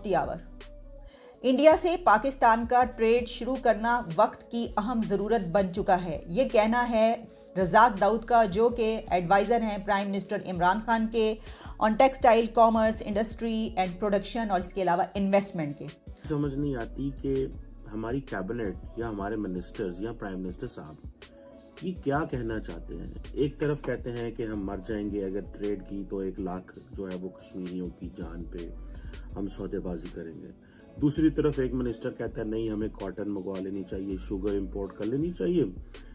Of the our. India से पाकिस्तान का trade शुरू करना वक्त की अहम ज़रूरत बन चुका है, ये कहना है रज़ाक दाऊद का, जो कि एडवाइज़र हैं प्राइम मिनिस्टर इमरान खान के on textile, commerce, industry and production और इसके अलावा इन्वेस्टमेंट के। समझ नहीं आती कि हमारी कैबिनेट या हमारे मिनिस्टर्स या प्राइम मिनिस्टर साहब ये क्या कहना चाहते हैं। एक तरफ कहते हैं कि हम मर जाएंगे अगर ट्रेड की तो 1 लाख जो है वो कश्मीरियों की जान पे हम सौदेबाजी करेंगे। दूसरी तरफ एक मिनिस्टर कहता है नहीं, हमें कॉटन मंगवा लेनी चाहिए, शुगर इंपोर्ट कर लेनी चाहिए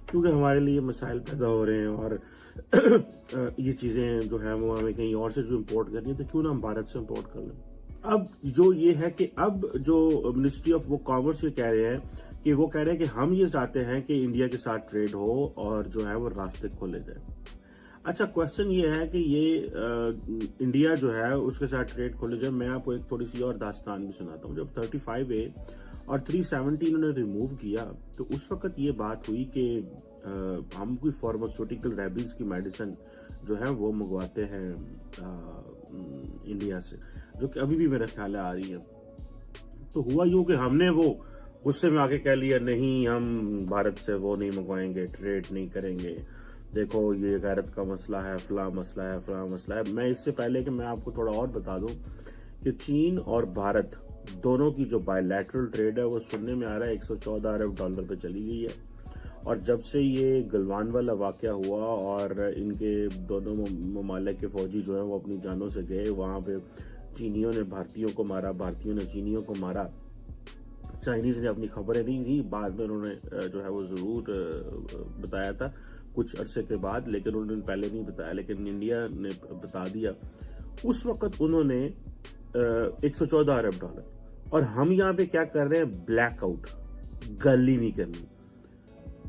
क्योंकि हमारे लिए मसाइल पैदा हो रहे हैं और ये चीज़ें जो है वो हमें कहीं और से जो इंपोर्ट करनी है तो क्यों ना हम भारत से इंपोर्ट कर लें। अब जो ये है कि अब जो मिनिस्ट्री ऑफ वो कॉमर्स ये कह रहे हैं कि वो कह रहे हैं कि हम ये चाहते हैं कि इंडिया के साथ ट्रेड हो और जो है वो रास्ते खोले जाए। अच्छा, क्वेश्चन ये है कि ये इंडिया जो है उसके साथ ट्रेड खोले जाए। मैं आपको एक थोड़ी सी और दास्तान भी सुनाता हूँ। जब 35A और 370 इन्होंने रिमूव किया तो उस वक्त ये बात हुई कि हम कोई फार्मास्यूटिकल रेबीज की मेडिसिन जो है वो मंगवाते हैं इंडिया से, जो कि अभी भी मेरा ख्याल है आ रही है। तो हुआ यूँ कि हमने वो गुस्से में आके कह लिया नहीं, हम भारत से वो नहीं मंगवाएंगे, ट्रेड नहीं करेंगे, देखो ये गैरत का मसला है, फला मसला है, फला मसला है। मैं इससे पहले कि मैं आपको थोड़ा और बता दूं कि चीन और भारत दोनों की जो बायलैटरल ट्रेड है वो सुनने में आ रहा है 114 अरब डॉलर पे चली गई है। और जब से ये गलवान वाला वाकया हुआ और इनके दोनों ममालिक के फौजी जो है वो अपनी जानों से गए, वहाँ पे चीनियों ने भारतीयों को मारा, भारतीयों ने चीनियों को मारा। चाइनीज ने अपनी खबरें नहीं दी, बाद में उन्होंने जो है वो जरूर बताया था कुछ अरसे के बाद, लेकिन उन्होंने पहले नहीं बताया, लेकिन इंडिया ने बता दिया। उस वक्त उन्होंने 114 अरब डॉलर, और हम यहाँ पे क्या कर रहे हैं, ब्लैकआउट, गल ही नहीं करनी।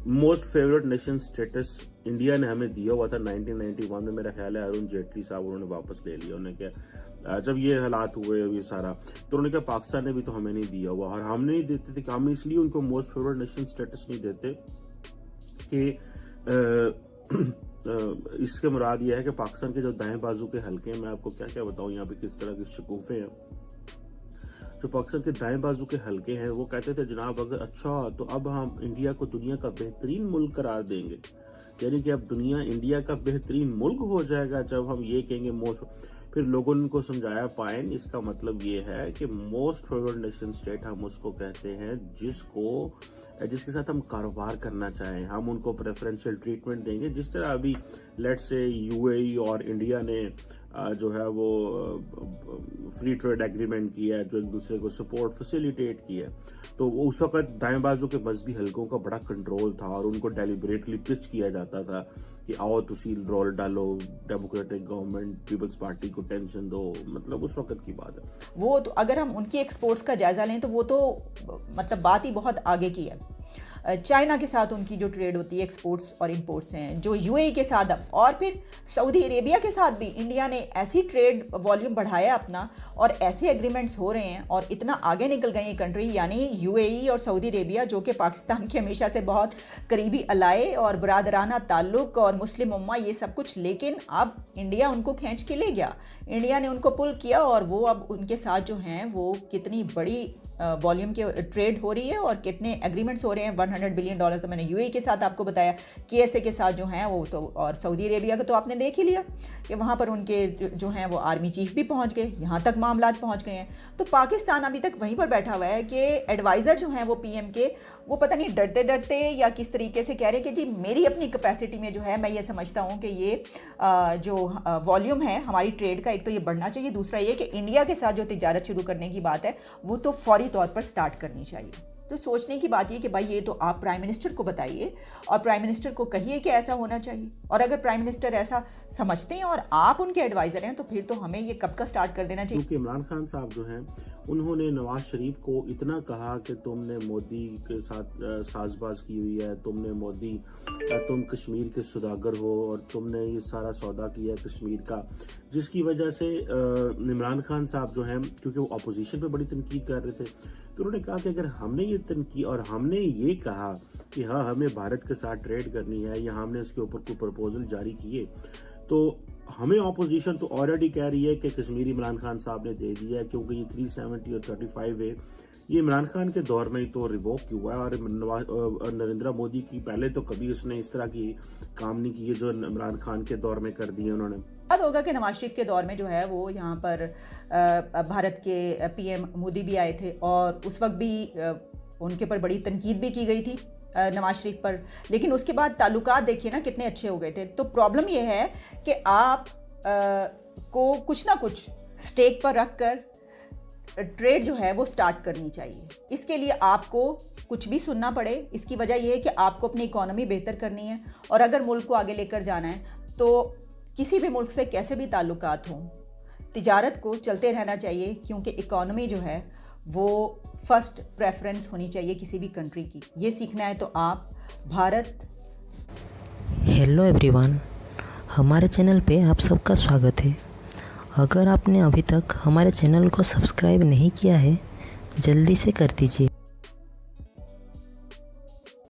Most favourite nation status India ने हमें दिया हुआ था 1991 में, मेरा ख्याल है अरुण जेटली साहब उन्होंने वापस ले लिया। उन्होंने क्या, जब ये हालात हुए ये सारा, तो उन्होंने कहा पाकिस्तान ने भी तो हमें नहीं दिया हुआ, और हम नहीं देते थे कि हम इसलिए उनको मोस्ट फेवरेट नेशन स्टेटस नहीं देते कि इसके मुराद ये है कि पाकिस्तान के जो दाएं बाजू के हलके हैं, मैं आपको क्या क्या बताऊं यहाँ पे किस तरह के शकूफे हैं। जो पाकिस्तान के दाएं बाजू के हलके हैं वो कहते थे जनाब अगर अच्छा तो अब हम इंडिया को दुनिया का बेहतरीन मुल्क करार देंगे, यानी कि अब दुनिया इंडिया का बेहतरीन मुल्क हो जाएगा जब हम ये कहेंगे मोस्ट। फिर लोगों ने उनको समझाया पाइन, इसका मतलब ये है कि मोस्ट फेवरेट नेशन स्टेट हम उसको कहते हैं जिसके साथ हम कारोबार करना चाहें, हम उनको प्रेफरेंशियल ट्रीटमेंट देंगे। जिस तरह अभी लेट्स से यूएई और इंडिया ने जो है वो फ्री ट्रेड एग्रीमेंट किया है, जो एक दूसरे को सपोर्ट फैसिलिटेट किया है, तो उस वक्त दाएं बाजू के मजहबी हलकों का बड़ा कंट्रोल था और उनको डेलिबरेटली पिच किया जाता था कि आओ तुसी रोल डालो, डेमोक्रेटिक गवर्नमेंट, पीपल्स पार्टी को टेंशन दो। मतलब उस वक्त की बात है वो। तो अगर हम उनकी एक्सपोर्ट्स का जायजा लें तो वो तो मतलब बात ही बहुत आगे की है। चाइना के साथ उनकी जो ट्रेड होती है एक्सपोर्ट्स और इंपोर्ट्स हैं, जो यूएई के साथ अब, और फिर सऊदी अरेबिया के साथ भी इंडिया ने ऐसी ट्रेड वॉल्यूम बढ़ाया अपना, और ऐसे एग्रीमेंट्स हो रहे हैं और इतना आगे निकल गई ये कंट्री, यानी यूएई और सऊदी अरेबिया जो कि पाकिस्तान के हमेशा से बहुत करीबी अलाए और बरादराना ताल्लुक और मुस्लिम उम्मा ये सब कुछ, लेकिन अब इंडिया उनको खींच के ले गया, इंडिया ने उनको पुल किया, और वो अब उनके साथ जो हैं वो कितनी बड़ी वॉल्यूम के ट्रेड हो रही है और कितने एग्रीमेंट्स हो रहे हैं। 100 बिलियन डॉलर तो मैंने यूएई के साथ आपको बताया, केएसए के साथ जो हैं वो तो, और सऊदी अरेबिया का तो आपने देख ही लिया कि वहाँ पर उनके जो हैं वो आर्मी चीफ भी पहुँच गए, यहाँ तक मामलात पहुँच गए हैं। तो पाकिस्तान अभी तक वहीं पर बैठा हुआ है कि एडवाइज़र जो हैं वो पीएम के, वो पता नहीं डरते डरते या किस तरीके से कह रहे हैं कि जी मेरी अपनी कैपेसिटी में जो है, मैं ये समझता हूँ कि ये जो वॉल्यूम है हमारी ट्रेड का, एक तो ये बढ़ना चाहिए, दूसरा ये कि इंडिया के साथ जो तिजारत शुरू करने की बात है वो तो फौरी तौर पर स्टार्ट करनी चाहिए। तो सोचने की बात ये कि भाई ये तो आप प्राइम मिनिस्टर को बताइए और प्राइम मिनिस्टर को कहिए कि ऐसा होना चाहिए, और अगर प्राइम मिनिस्टर ऐसा समझते हैं और आप उनके एडवाइज़र हैं तो फिर तो हमें ये कब का स्टार्ट कर देना चाहिए। क्योंकि इमरान खान साहब जो हैं उन्होंने नवाज शरीफ को इतना कहा कि तुमने मोदी के साथ साजबाज की हुई है, तुम कश्मीर के सौदागर हो और तुमने ये सारा सौदा किया है कश्मीर का, जिसकी वजह से इमरान खान साहब जो हैं, क्योंकि वो अपोजिशन पे बड़ी तनकीद कर रहे थे, तो उन्होंने कहा कि अगर हमने ये तनकीद और हमने ये कहा कि हाँ हमें भारत के साथ ट्रेड करनी है या हमने इसके ऊपर कोई प्रपोजल जारी किए, तो हमें ऑपोजिशन तो ऑलरेडी कह रही है कि कश्मीर इमरान खान साहब ने दे दिया है, क्योंकि ये 370 और 35 है, ये इमरान खान के दौर में ही तो रिवोक हुआ है। और नरेंद्र मोदी की पहले तो कभी उसने इस तरह की काम नहीं किए जो इमरान खान के दौर में कर दिए उन्होंने। याद होगा कि नवाज शरीफ के दौर में जो है वो यहाँ पर भारत के पीएम मोदी भी आए थे और उस वक्त भी उनके ऊपर बड़ी तनकीद भी की गई थी नवाज शरीफ पर, लेकिन उसके बाद ताल्लुकात देखिए ना कितने अच्छे हो गए थे। तो प्रॉब्लम ये है कि आप को कुछ ना कुछ स्टेक पर रख कर ट्रेड जो है वो स्टार्ट करनी चाहिए। इसके लिए आपको कुछ भी सुनना पड़े, इसकी वजह यह है कि आपको अपनी इकोनॉमी बेहतर करनी है और अगर मुल्क को आगे लेकर जाना है तो किसी भी मुल्क से कैसे भी ताल्लुकात हों, तिजारत को चलते रहना चाहिए, क्योंकि इकोनॉमी जो है वो फर्स्ट प्रेफरेंस होनी चाहिए किसी भी कंट्री की। ये सीखना है तो आप भारत। हेलो एवरीवन, हमारे चैनल पे आप सबका स्वागत है। अगर आपने अभी तक हमारे चैनल को सब्सक्राइब नहीं किया है, जल्दी से कर दीजिए।